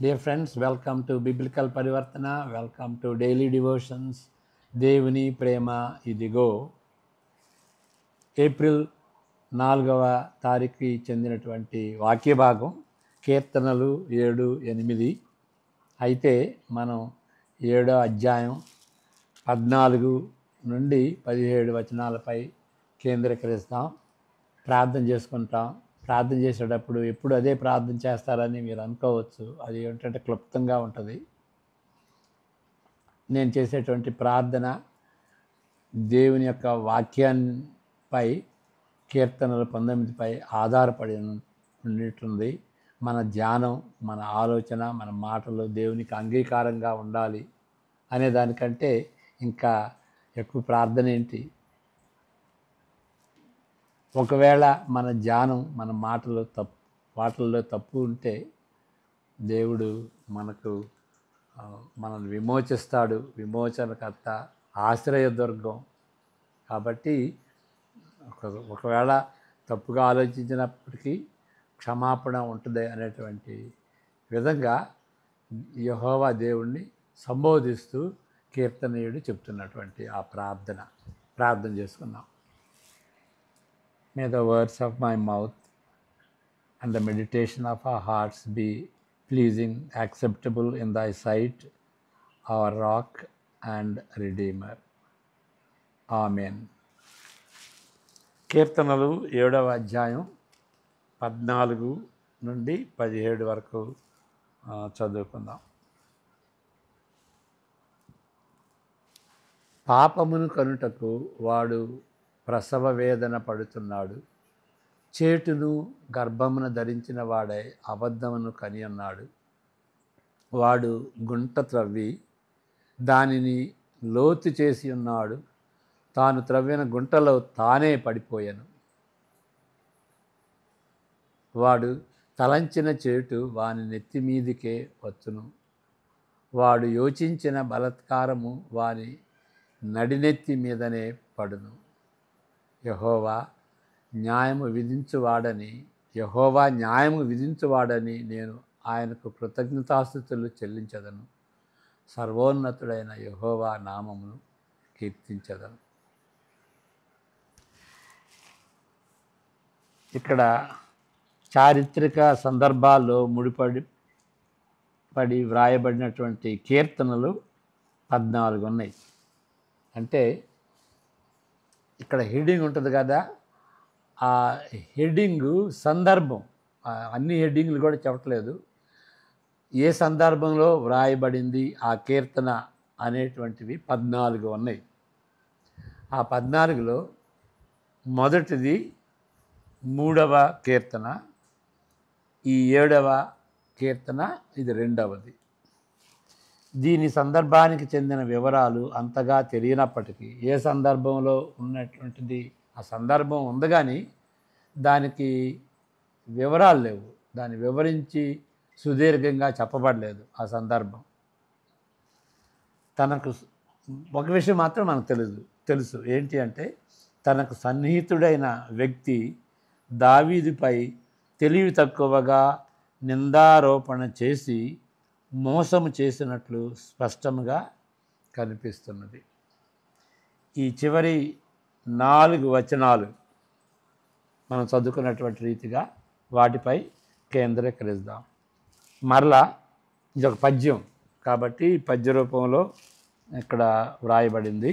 Dear friends, welcome to Biblical Parivartana. Welcome to Daily Devotions. దేవుని ప్రేమ ఇదిగో. April 4వ తారీఖుకి చెందినటువంటి వాక్య భాగం కీర్తనలు 7-8. అయితే మనం 7వ అధ్యాయం 14 నుండి 17 వచనాలపై కేంద్రీకరిస్తాం, ప్రార్థన చేసుకుంటాం. ప్రార్థన చేసేటప్పుడు ఎప్పుడు అదే ప్రార్థన చేస్తారని మీరు అనుకోవచ్చు. అది ఏంటంటే క్లుప్తంగా ఉంటుంది. నేను చేసేటువంటి ప్రార్థన దేవుని యొక్క వాక్యాన్పై, కీర్తనలు 19పై ఆధారపడి ఉండేటుంది. మన ధ్యానం, మన ఆలోచన, మన మాటలు దేవునికి అంగీకారంగా ఉండాలి అనే దానికంటే ఇంకా ఎక్కువ ప్రార్థన ఏంటి? ఒకవేళ మన ధ్యానం, మన వాటిల్లో తప్పు ఉంటే దేవుడు మనల్ని విమోచిస్తాడు. విమోచనకర్త, ఆశ్రయదుర్గం. కాబట్టి ఒకవేళ తప్పుగా ఆలోచించినప్పటికీ క్షమాపణ ఉంటుంది అనేటువంటి విధంగా యెహోవా దేవుణ్ణి సంబోధిస్తూ కీర్తనీయుడు చెప్తున్నటువంటి ఆ ప్రార్థన చేసుకున్నాం. May the words of my mouth and the meditation of our hearts be pleasing, acceptable in thy sight, our rock and redeemer. Amen. కీర్తనలు 7వ అధ్యాయం 14 నుండి 17 వరకు చదువుకుందాం. పాపమును కనుటకు వాడు ప్రసవ వేదన పడుతున్నాడు. చేటును గర్భమున ధరించిన వాడై అబద్ధమును కనియున్నాడు. వాడు గుంట త్రవ్వి దానిని లోతు చేసి ఉన్నాడు. తాను త్రవ్విన గుంటలో తానే పడిపోయాను. వాడు తలంచిన చేటు వాని నెత్తి మీదికే వచ్చును. వాడు యోచించిన బలాత్కారము వాని నడినెత్తి మీదనే పడును. యెహోవా న్యాయము విధించువాడని నేను ఆయనకు కృతజ్ఞతాస్తుతులు చెల్లించదను. సర్వోన్నతుడైన యెహోవా నామమును కీర్తించదను. ఇక్కడ చారిత్రక సందర్భాల్లో ముడిపడి వ్రాయబడినటువంటి కీర్తనలు 14 ఉన్నాయి. అంటే ఇక్కడ హెడ్డింగ్ ఉంటుంది కదా, ఆ హెడ్డింగు సందర్భం. అన్ని హెడ్డింగ్లు కూడా చెప్పట్లేదు, ఏ సందర్భంలో వ్రాయబడింది ఆ కీర్తన అనేటువంటివి 14 ఉన్నాయి. ఆ 14లో మొదటిది 3వ కీర్తన, ఈ 7వ కీర్తన, ఇది 2వది. దీని సందర్భానికి చెందిన వివరాలు అంతగా తెలియనప్పటికీ, ఏ సందర్భంలో ఉన్నటువంటిది ఆ సందర్భం ఉంది కానీ దానికి వివరాలు లేవు. దాన్ని వివరించి సుదీర్ఘంగా చెప్పబడలేదు ఆ సందర్భం. తనకు ఒక విషయం మాత్రం మనకు తెలుసు ఏంటి అంటే, తనకు సన్నిహితుడైన వ్యక్తి దావీదుపై తెలివి తక్కువగా నిందారోపణ చేసి మోసము చేసినట్లు స్పష్టంగా కనిపిస్తున్నది. ఈ చివరి 4 వచనాలు మనం చదువుకున్నటువంటి రీతిగా వాటిపై కేంద్రీకరిద్దాం. మరలా ఇది ఒక పద్యం కాబట్టి పద్య రూపంలో ఇక్కడ వ్రాయబడింది.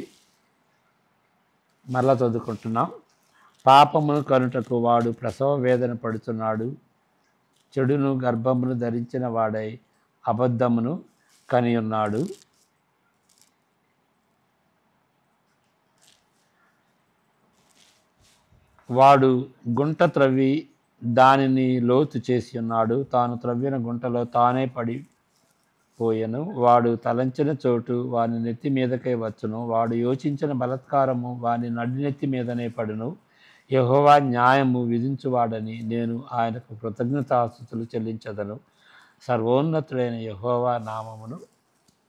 మరలా చదువుకుంటున్నాం. పాపమును కనుటకు వాడు ప్రసవ వేదన పడుతున్నాడు. చెడును గర్భమును ధరించిన వాడై అబద్ధమును కనియున్నాడు. వాడు గుంట త్రవ్వి దానిని లోతు చేసి ఉన్నాడు. తాను త్రవ్విన గుంటలో తానే పడిపోయెను. వాడు తలంచిన చోటు వాని నెత్తి మీదకే వచ్చును. వాడు యోచించిన బలాత్కారము వాని నడినెత్తి మీదనే పడును. యెహోవా న్యాయము విధించువాడని నేను ఆయనకు కృతజ్ఞతాస్తుతులు చెల్లించదను. సర్వోన్నతుడైన యెహోవా నామమును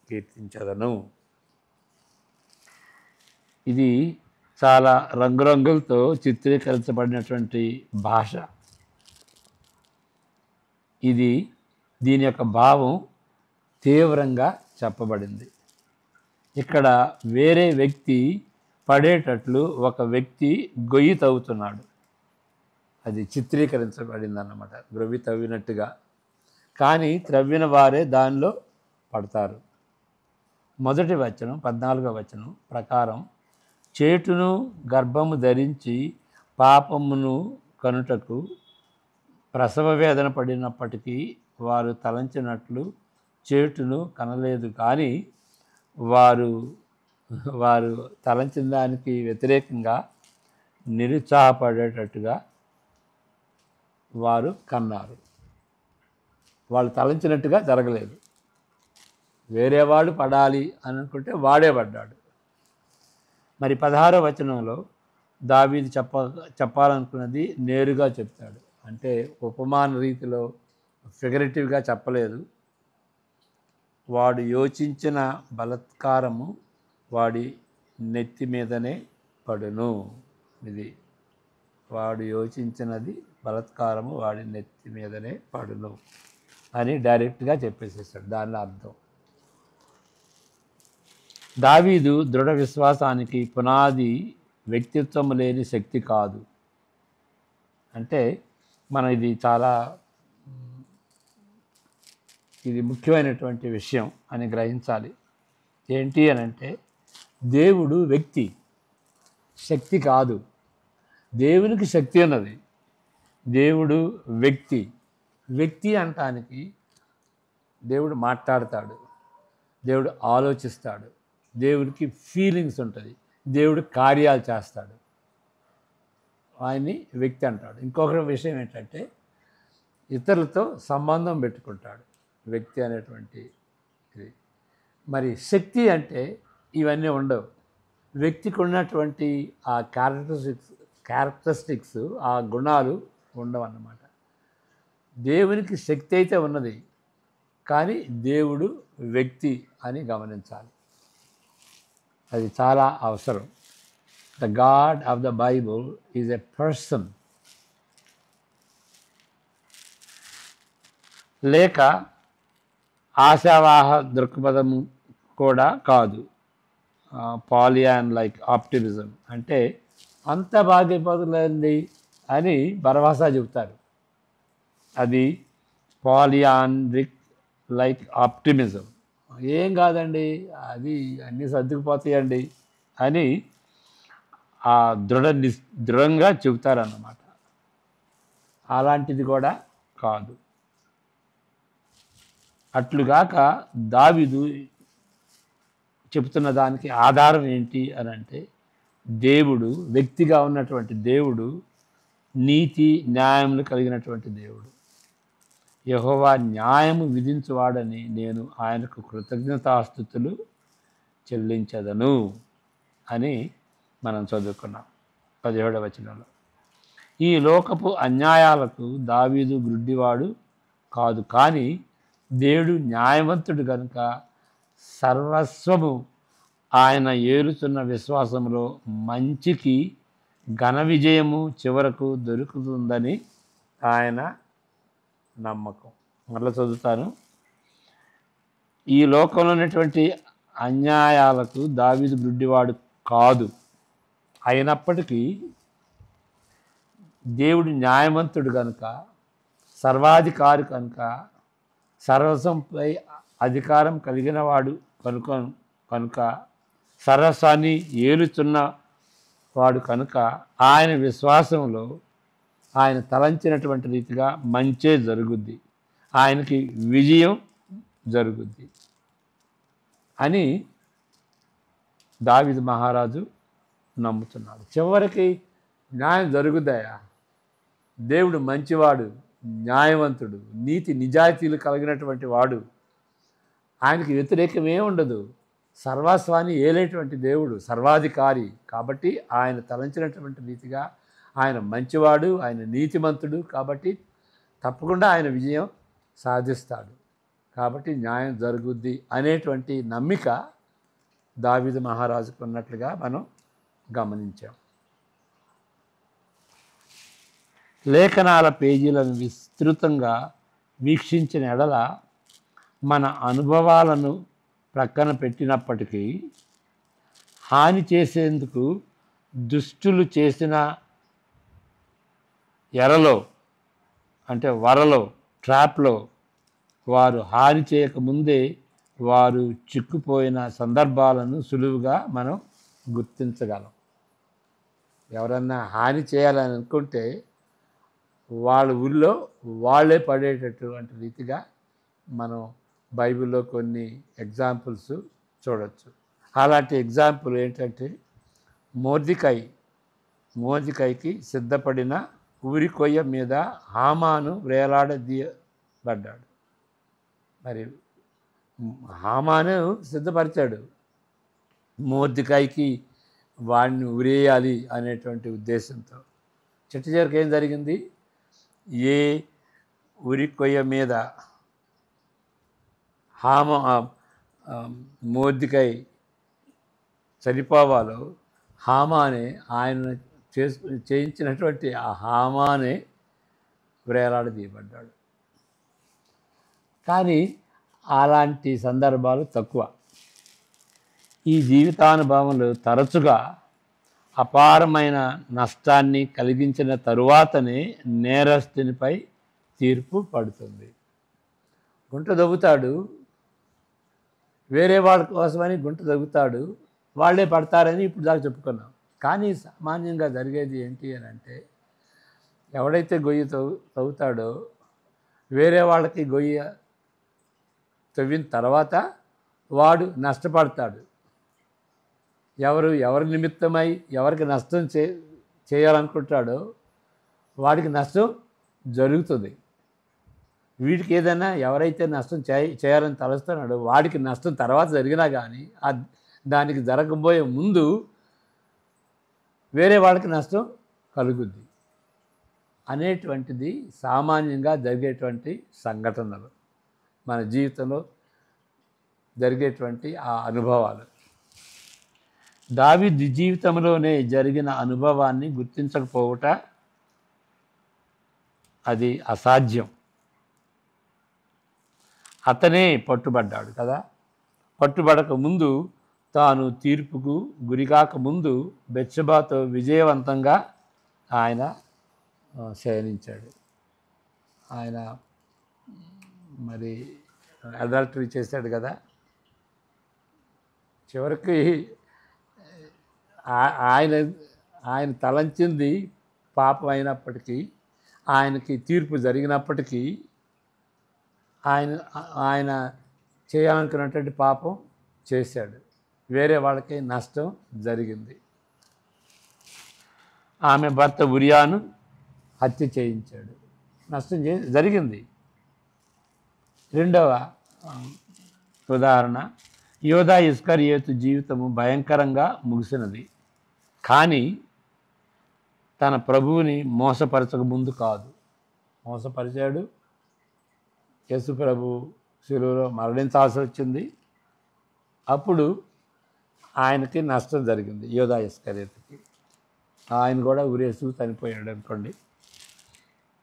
కీర్తించదను. ఇది చాలా రంగురంగులతో చిత్రీకరించబడినటువంటి భాష. ఇది దీని యొక్క భావం తీవ్రంగా చెప్పబడింది. ఇక్కడ వేరే వ్యక్తి పడేటట్లు ఒక వ్యక్తి గొయ్యి తవ్వుతున్నాడు. అది చిత్రీకరించబడింది అన్నమాట, గ్రొవ్వి తవ్వినట్టుగా. కానీ త్రవ్విన వారే దానిలో పడతారు. మొదటి వచనం 14వ వచనం ప్రకారం, చేటును గర్భము ధరించి పాపమును కనుటకు ప్రసవ వేదన పడినప్పటికీ వారు తలంచినట్లు చేటును కనలేదు. కానీ వారు తలంచిన దానికి వ్యతిరేకంగా నిరుత్సాహపడేటట్టుగా వారు కన్నారు. వాళ్ళు తలంచినట్టుగా జరగలేదు. వేరేవాడు పడాలి అని అనుకుంటే వాడే పడ్డాడు. మరి 16వ వచనంలో దావీదు చెప్పాలనుకున్నది నేరుగా చెప్తాడు. అంటే ఉపమాన రీతిలో ఫిగరేటివ్గా చెప్పలేదు. వాడు యోచించిన బలాత్కారము వాడి నెత్తి మీదనే పడును. ఇది వాడు యోచించినది బలాత్కారము వాడి నెత్తి మీదనే పడును అని డైరెక్ట్గా చెప్పేసేసాడు. దాని అర్థం దావీదు దృఢ విశ్వాసానికి పునాది వ్యక్తిత్వం లేని శక్తి కాదు. అంటే మనం ఇది ముఖ్యమైనటువంటి విషయం అని గ్రహించాలి. ఏంటి అని అంటే, దేవుడు వ్యక్తి, శక్తి కాదు. దేవునికి శక్తి ఉన్నది, దేవుడు వ్యక్తి. వ్యక్తి అంటానికి దేవుడు మాట్లాడతాడు, దేవుడు ఆలోచిస్తాడు, దేవుడికి ఫీలింగ్స్ ఉంటుంది, దేవుడు కార్యాలు చేస్తాడు. ఆయన్ని వ్యక్తి అంటాడు. ఇంకొక విషయం ఏంటంటే, ఇతరులతో సంబంధం పెట్టుకుంటాడు వ్యక్తి అనేటువంటి ఇది. మరి శక్తి అంటే ఇవన్నీ ఉండవు. వ్యక్తికి ఉన్నటువంటి ఆ క్యారెక్టరిస్టిక్స్ ఆ గుణాలు ఉండవు అన్నమాట. దేవునికి శక్తి అయితే ఉన్నది, కానీ దేవుడు వ్యక్తి అని గమనించాలి. అది చాలా అవసరం. The God of the Bible is a person. లేక ఆశావాహ దృక్పథము కూడా కాదు. పాలియాన్ లైక్ ఆప్టిమిజం అంటే అంత బాగైపోతుందండి అని భరవసా చెబుతారు. అది పాలియాన్రిక్ లైక్ ఆప్టిమిజం. ఏం కాదండి, అది అన్నీ సర్దుకుపోతాయండి అని ఆ దృఢంగా చెబుతారన్నమాట. అలాంటిది కూడా కాదు. అట్లుగాక దావీదు చెబుతున్న దానికి ఆధారం ఏంటి అని అంటే, దేవుడు వ్యక్తిగా ఉన్నటువంటి దేవుడు నీతి న్యాయములు కలిగినటువంటి దేవుడు. యెహోవా న్యాయము విధించువాడని నేను ఆయనకు కృతజ్ఞతాస్తుతులు చెల్లించదను అని మనం చదువుకున్నాం 17వ వచనంలో. ఈ లోకపు అన్యాయాలకు దావీదు గ్రుడ్డివాడు కాదు, కానీ దేవుడు న్యాయవంతుడు కనుక సర్వస్వము ఆయన ఏలుతున్న విశ్వాసంలో మంచికి ఘన విజయము చివరకు దొరుకుతుందని ఆయన నమ్మకం. మరలా చదువుతాను. ఈ లోకంలో ఉన్నటువంటి అన్యాయాలకు దావీదు గ్రుడ్డివాడు కాదు, అయినప్పటికీ దేవుడు న్యాయవంతుడు కనుక, సర్వాధికారి కనుక, సర్వస్వంపై అధికారం కలిగిన వాడు కనుక, సర్వస్వాన్ని ఏలుతున్న వాడు కనుక ఆయన విశ్వాసంలో ఆయన తలంచినటువంటి రీతిగా మంచే జరుగుద్ది, ఆయనకి విజయం జరుగుద్ది అని దావీదు మహారాజు నమ్ముతున్నాడు. చివరికి న్యాయం జరుగుద్దయా, దేవుడు మంచివాడు, న్యాయవంతుడు, నీతి నిజాయితీలు కలిగినటువంటి వాడు, ఆయనకి వ్యతిరేకమే ఉండదు. సర్వస్వాన్ని ఏలేటువంటి దేవుడు, సర్వాధికారి కాబట్టి ఆయన తలంచినటువంటి రీతిగా ఆయన మంచివాడు, ఆయన నీతిమంతుడు కాబట్టి తప్పకుండా ఆయన విజయం సాధిస్తాడు. కాబట్టి న్యాయం జరుగుద్ది అనేటువంటి నమ్మిక దావీదు మహారాజుకు ఉన్నట్లుగా మనం గమనించాం. లేఖనాల పేజీలను విస్తృతంగా వీక్షించిన ఎడల మన అనుభవాలను ప్రక్కన పెట్టినప్పటికీ హాని చేసేందుకు దుష్టులు చేసిన ఎరలో అంటే వరలో ట్రాప్లో వారు హాని చేయకముందే వారు చిక్కుపోయిన సందర్భాలను సులువుగా మనం గుర్తించగలం. ఎవరన్నా హాని చేయాలని అనుకుంటే వాళ్ళ ఊళ్ళో వాళ్ళే పడేటటువంటి రీతిగా మనం బైబిల్లో కొన్ని ఎగ్జాంపుల్స్ చూడవచ్చు. అలాంటి ఎగ్జాంపుల్ ఏంటంటే మోర్దెకైకి సిద్ధపడిన ఊరి కొయ్య మీద హామాను వేలాడదీయబడ్డాడు. మరి హామాను సిద్ధపరిచాడు, మోర్దెకైకి వాడిని ఉరేయాలి అనేటువంటి ఉద్దేశంతో. చివరికి ఏం జరిగింది? ఏ ఉరి కొయ్య మీద మోర్దెకై చనిపోవాలో హామానే ఆయన చేయించినటువంటి ఆ హామానే వేలాడదీయబడ్డాడు. కానీ అలాంటి సందర్భాలు తక్కువ. ఈ జీవితానుభవంలో తరచుగా అపారమైన నష్టాన్ని కలిగించిన తరువాతనే నేరస్తునిపై తీర్పు పడుతుంది. గుంట దవ్వుతాడు, వేరే వాళ్ళ కోసమని గుంట దవ్వుతాడు, వాళ్ళే పడతారని ఇప్పుడు దాకా చెప్పుకున్నాం. కానీ సామాన్యంగా జరిగేది ఏంటి అని అంటే, ఎవడైతే గొయ్యి తవ్వుతాడో వేరే వాళ్ళకి గొయ్యి తవ్విన తర్వాత వాడు నష్టపడతాడు. ఎవరి నిమిత్తమై ఎవరికి నష్టం చేయాలనుకుంటాడో వాడికి నష్టం జరుగుతుంది. వీడికి ఏదైనా ఎవరైతే నష్టం చేయాలని తలుస్తున్నాడో వాడికి నష్టం తర్వాత జరిగినా కానీ దానికి జరగబోయే ముందు వేరే వాళ్ళకి నష్టం కలుగుద్ది అనేటువంటిది సామాన్యంగా జరిగేటువంటి సంఘటనలు, మన జీవితంలో జరిగేటువంటి ఆ అనుభవాలు. దావీదు జీవితంలోనే జరిగిన అనుభవాన్ని గుర్తించకపోవట అది అసాధ్యం. అతనే పట్టుబడ్డాడు కదా. పట్టుబడక ముందు, తాను తీర్పుకు గురికాక ముందు బెత్షెబాతో విజయవంతంగా ఆయన శయనించాడు. ఆయన మరి అడల్టరీ చేశాడు కదా. చివరికి ఆయన తలంచింది పాపం అయినప్పటికీ, ఆయనకి తీర్పు జరిగినప్పటికీ ఆయన చేయాలనుకున్నటువంటి పాపం చేశాడు. వేరే వాళ్ళకి నష్టం జరిగింది. ఆమె భర్త ఉరియాను హత్య చేయించాడు, నష్టం జరిగింది. రెండవ ఉదాహరణ, యోధా ఇస్కరియోతు జీవితము భయంకరంగా ముగిసినది, కానీ తన ప్రభువుని మోసపరచక ముందు కాదు. మోసపరిచాడు, యేసు ప్రభు శిలువలో మరణించాల్సి వచ్చింది. అప్పుడు ఆయనకి నష్టం జరిగింది. యోధా ఇస్కరియోతుకి ఆయన కూడా ఉరేసు చనిపోయాడు అనుకోండి.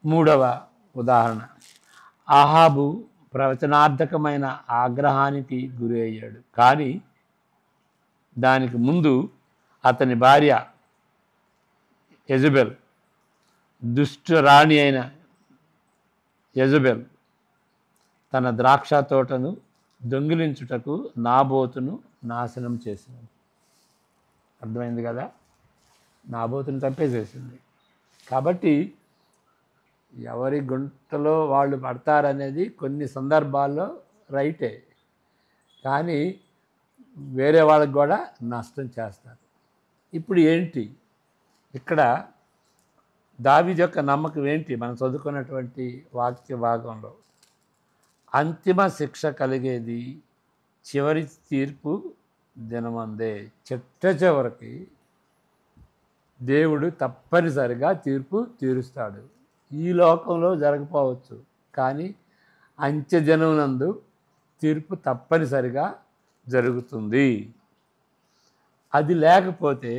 మూడవ ఉదాహరణ, ఆహాబు ప్రవచనార్థకమైన ఆగ్రహానికి గురి అయ్యాడు, కానీ దానికి ముందు అతని భార్య యెజబెల్, దుష్ట రాణి అయిన యెజబెల్ తన ద్రాక్ష తోటను దొంగిలించుటకు నాబోతును నాశనం చేసింది. అర్థమైంది కదా, నాబోతును చంపేసేసింది. కాబట్టి ఎవరి గుంటలో వాళ్ళు పడతారనేది కొన్ని సందర్భాల్లో రైటే, కానీ వేరే వాళ్ళకి కూడా నష్టం చేస్తారు. ఇప్పుడు ఏంటి ఇక్కడ దావీదు యొక్క నమ్మకం ఏంటి? మనం చదువుకున్నటువంటి వాక్య భాగంలో అంతిమ శిక్ష కలిగేది చివరి తీర్పు దినమందే. చివరికి దేవుడు తప్పనిసరిగా తీర్పు తీరుస్తాడు. ఈ లోకంలో జరగకపోవచ్చు, కానీ అంత్యదినమునందు తీర్పు తప్పనిసరిగా జరుగుతుంది. అది లేకపోతే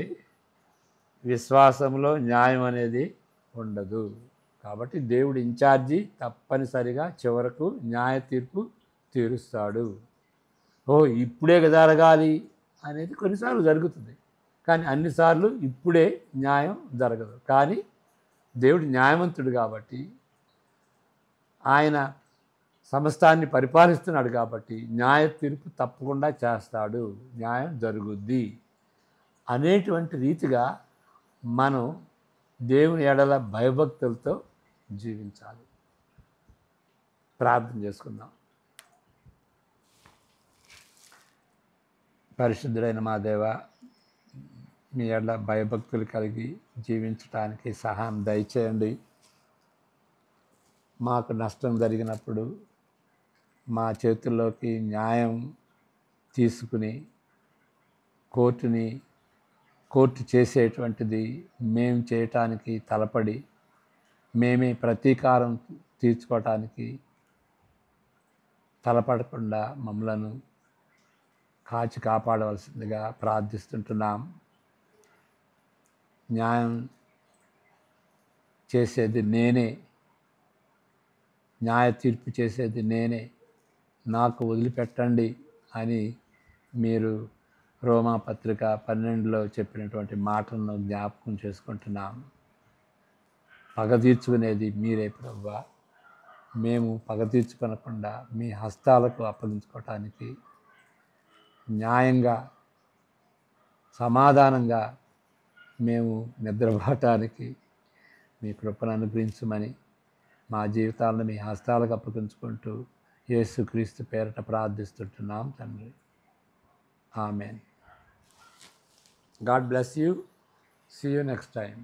విశ్వాసంలో న్యాయం అనేది ఉండదు. కాబట్టి దేవుడు ఇన్ఛార్జి తప్పనిసరిగా చివరకు న్యాయ తీర్పు తీరుస్తాడు. ఇప్పుడే జరగాలి అనేది కొన్నిసార్లు జరుగుతుంది, కానీ అన్నిసార్లు ఇప్పుడే న్యాయం జరగదు. కానీ దేవుడు న్యాయవంతుడు కాబట్టి, ఆయన సమస్తాన్ని పరిపాలిస్తున్నాడు కాబట్టి న్యాయ తీర్పు తప్పకుండా చేస్తాడు, న్యాయం జరుగుద్ది అనేటువంటి రీతిగా మనం దేవుని ఎడల భయభక్తులతో జీవించాలి. ప్రార్థన చేసుకుందాం. పరిశుద్ధుడైన మా దేవ, మీ ఎడల భయభక్తులు కలిగి జీవించడానికి సహాయం దయచేయండి. మాకు నష్టం జరిగినప్పుడు మా చేతుల్లోకి న్యాయం తీసుకుని కోర్టు చేసేటువంటిది మేము చేయటానికి తలపడి మేమే ప్రతీకారం తీర్చుకోవటానికి తలపడకుండా మమ్మలను కాచి కాపాడవలసిందిగా ప్రార్థిస్తుంటున్నాం. న్యాయం చేసేది నేనే, న్యాయ తీర్పు చేసేది నేనే, నాకు వదిలిపెట్టండి అని మీరు రోమా పత్రిక 12లో చెప్పినటువంటి మాటలను జ్ఞాపకం చేసుకుంటున్నాం. పగ తీర్చుకునేది మీరే ప్రభువా. మేము పగ తీర్చుకొనకుండా మీ హస్తాలకు అప్పగించుకోవటానికి, న్యాయంగా సమాధానంగా మేము నిద్రపోవటానికి మీ కృపను అనుగ్రహించమని మా జీవితాలను మీ హస్తాలకు అప్పగించుకుంటూ యేసుక్రీస్తు పేరట ప్రార్థిస్తుంటున్నాం తండ్రి. Amen. God bless you. See you next time.